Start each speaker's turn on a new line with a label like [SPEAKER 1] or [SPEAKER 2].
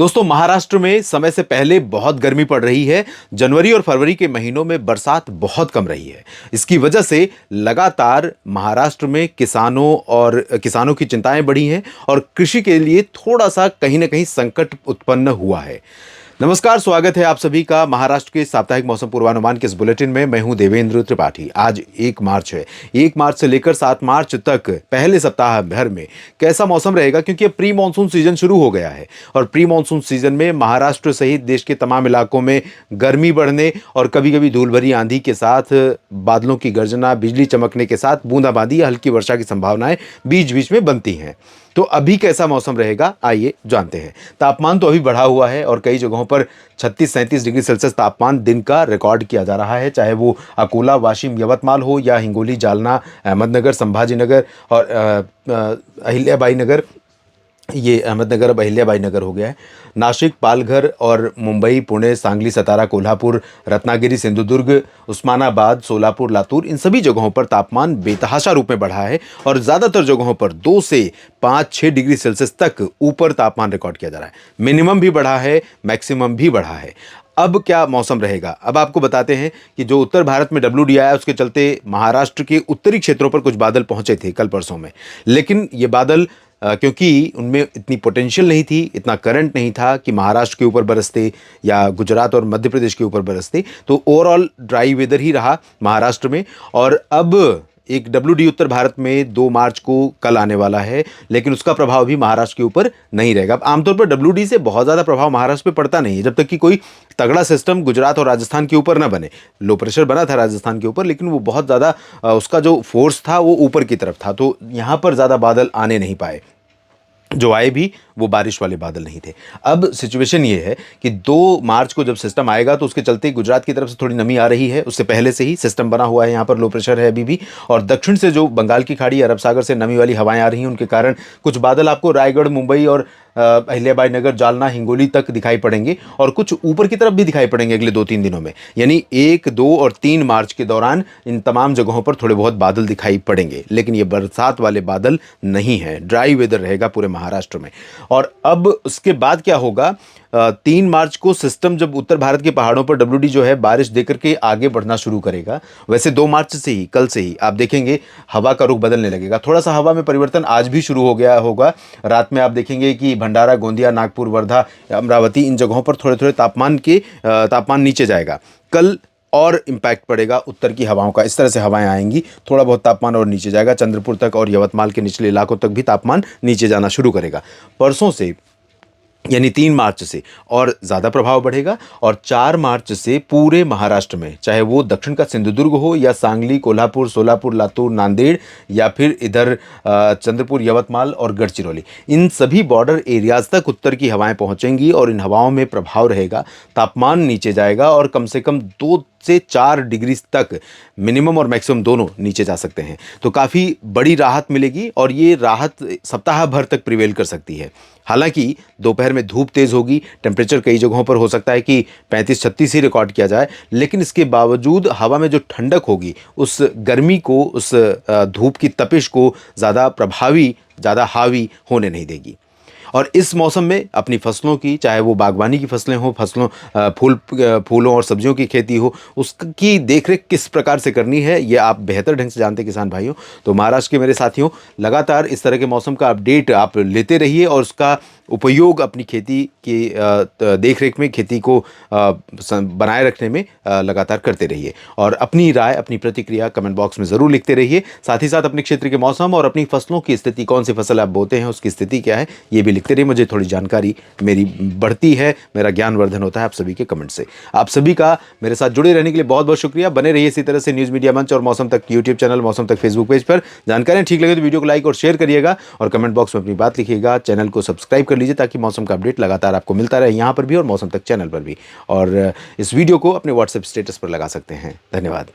[SPEAKER 1] दोस्तों, महाराष्ट्र में समय से पहले बहुत गर्मी पड़ रही है। जनवरी और फरवरी के महीनों में बरसात बहुत कम रही है। इसकी वजह से लगातार महाराष्ट्र में किसानों की चिंताएं बढ़ी हैं और कृषि के लिए थोड़ा सा कहीं ना कहीं संकट उत्पन्न हुआ है। नमस्कार, स्वागत है आप सभी का महाराष्ट्र के साप्ताहिक मौसम पूर्वानुमान के इस बुलेटिन में। मैं हूं देवेंद्र त्रिपाठी। आज 1 मार्च है। 1 मार्च से लेकर 7 मार्च तक पहले सप्ताह भर में कैसा मौसम रहेगा, क्योंकि अब प्री मानसून सीजन शुरू हो गया है और प्री मानसून सीजन में महाराष्ट्र सहित देश के तमाम इलाकों में गर्मी बढ़ने और कभी कभी धूल भरी आंधी के साथ बादलों की गर्जना, बिजली चमकने के साथ बूंदाबांदी या हल्की वर्षा की संभावनाएं बीच बीच में बनती हैं। तो अभी कैसा मौसम रहेगा, आइए जानते हैं। तापमान तो अभी बढ़ा हुआ है और कई जगहों पर 36-37 डिग्री सेल्सियस तापमान दिन का रिकॉर्ड किया जा रहा है, चाहे वो अकोला, वाशिम, यवतमाल हो या हिंगोली, जालना, अहमदनगर, संभाजी नगर और अहिल्याबाई नगर। ये अहमदनगर अब अहिल्याबाई नगर हो गया है। नासिक, पालघर और मुंबई, पुणे, सांगली, सतारा, कोल्हापुर, रत्नागिरी, सिंधुदुर्ग, उस्मानाबाद, सोलापुर, लातूर, इन सभी जगहों पर तापमान बेतहाशा रूप में बढ़ा है और ज़्यादातर जगहों पर 2 से 5-6 डिग्री सेल्सियस तक ऊपर तापमान रिकॉर्ड किया जा रहा है। मिनिमम भी बढ़ा है, मैक्सिमम भी बढ़ा है। अब क्या मौसम रहेगा, अब आपको बताते हैं कि जो उत्तर भारत में WD आया, उसके चलते महाराष्ट्र के उत्तरी क्षेत्रों पर कुछ बादल पहुंचे थे कल परसों में। लेकिन ये बादल क्योंकि उनमें इतनी पोटेंशियल नहीं थी, इतना करंट नहीं था कि महाराष्ट्र के ऊपर बरसते या गुजरात और मध्य प्रदेश के ऊपर बरसते, तो ओवरऑल ड्राई वेदर ही रहा महाराष्ट्र में। और अब एक WD उत्तर भारत में 2 मार्च को कल आने वाला है, लेकिन उसका प्रभाव भी महाराष्ट्र के ऊपर नहीं रहेगा। अब आमतौर पर WD से बहुत ज़्यादा प्रभाव महाराष्ट्र पे पड़ता नहीं है, जब तक कि कोई तगड़ा सिस्टम गुजरात और राजस्थान के ऊपर ना बने। लो प्रेशर बना था राजस्थान के ऊपर, लेकिन वो बहुत ज़्यादा उसका जो फोर्स था वो ऊपर की तरफ था, तो यहाँ पर ज़्यादा बादल आने नहीं पाए। जो आए भी वो बारिश वाले बादल नहीं थे। अब सिचुएशन ये है कि 2 मार्च को जब सिस्टम आएगा तो उसके चलते गुजरात की तरफ से थोड़ी नमी आ रही है। उससे पहले से ही सिस्टम बना हुआ है, यहाँ पर लो प्रेशर है अभी भी, और दक्षिण से जो बंगाल की खाड़ी, अरब सागर से नमी वाली हवाएं आ रही हैं, उनके कारण कुछ बादल आपको रायगढ़, मुंबई और अहिल्याबाई नगर, जालना, हिंगोली तक दिखाई पड़ेंगे और कुछ ऊपर की तरफ भी दिखाई पड़ेंगे अगले 2-3 दिनों में। यानी 1, 2 और 3 मार्च के दौरान इन तमाम जगहों पर थोड़े बहुत बादल दिखाई पड़ेंगे, लेकिन ये बरसात वाले बादल नहीं है। ड्राई वेदर रहेगा पूरे महाराष्ट्र में। और अब उसके बाद क्या होगा, 3 मार्च को सिस्टम जब उत्तर भारत के पहाड़ों पर WD जो है बारिश देकर के आगे बढ़ना शुरू करेगा, वैसे 2 मार्च से ही, कल से ही आप देखेंगे हवा का रुख बदलने लगेगा। थोड़ा सा हवा में परिवर्तन आज भी शुरू हो गया होगा। रात में आप देखेंगे कि भंडारा, गोंदिया, नागपुर, वर्धा, अमरावती, इन जगहों पर थोड़े थोड़े तापमान नीचे जाएगा। कल और इम्पैक्ट पड़ेगा उत्तर की हवाओं का, इस तरह से हवाएं आएंगी, थोड़ा बहुत तापमान और नीचे जाएगा। चंद्रपुर तक और यवतमाल के निचले इलाकों तक भी तापमान नीचे जाना शुरू करेगा। परसों से यानी 3 मार्च से और ज़्यादा प्रभाव बढ़ेगा और 4 मार्च से पूरे महाराष्ट्र में, चाहे वो दक्षिण का सिंधुदुर्ग हो या सांगली, कोल्हापुर, सोलापुर, लातूर, नांदेड़ या फिर इधर चंद्रपुर, यवतमाल और गढ़चिरौली, इन सभी बॉर्डर एरियाज तक उत्तर की हवाएं पहुंचेंगी और इन हवाओं में प्रभाव रहेगा। तापमान नीचे जाएगा और कम से कम 2 से 4 डिग्री तक मिनिमम और मैक्सिमम दोनों नीचे जा सकते हैं। तो काफ़ी बड़ी राहत मिलेगी और ये राहत सप्ताह भर तक प्रिवेल कर सकती है। हालांकि दोपहर में धूप तेज़ होगी, टेम्परेचर कई जगहों पर हो सकता है कि 35-36 ही रिकॉर्ड किया जाए, लेकिन इसके बावजूद हवा में जो ठंडक होगी उस गर्मी को, उस धूप की तपिश को ज़्यादा प्रभावी, ज़्यादा हावी होने नहीं देगी। और इस मौसम में अपनी फसलों की, चाहे वो बागवानी की फसलें हो, फूलों और सब्जियों की खेती हो, उसकी देखरेख किस प्रकार से करनी है ये आप बेहतर ढंग से जानते हैं किसान भाइयों। तो महाराष्ट्र के मेरे साथियों, लगातार इस तरह के मौसम का अपडेट आप लेते रहिए और उसका उपयोग अपनी खेती की देखरेख में, खेती को बनाए रखने में लगातार करते रहिए और अपनी राय, अपनी प्रतिक्रिया कमेंट बॉक्स में ज़रूर लिखते रहिए। साथ ही साथ अपने क्षेत्र के मौसम और अपनी फसलों की स्थिति, कौन सी फसल आप बोते हैं उसकी स्थिति क्या है, ये भी लिखते रहिए। मुझे थोड़ी जानकारी मेरी बढ़ती है, मेरा ज्ञानवर्धन होता है आप सभी के कमेंट से। आप सभी का मेरे साथ जुड़े रहने के लिए बहुत बहुत शुक्रिया। बने रहिए इसी तरह से न्यूज़ मीडिया मंच और मौसम तक यूट्यूब चैनल, मौसम तक फेसबुक पेज पर। जानकारियाँ ठीक लगे तो वीडियो को लाइक और शेयर करिएगा और कमेंट बॉक्स में अपनी बात लिखिएगा। चैनल को सब्सक्राइब कर लीजिए ताकि मौसम का अपडेट लगातार आपको मिलता रहे, यहाँ पर भी और मौसम तक चैनल पर भी। और इस वीडियो को अपने व्हाट्सएप स्टेटस पर लगा सकते हैं। धन्यवाद।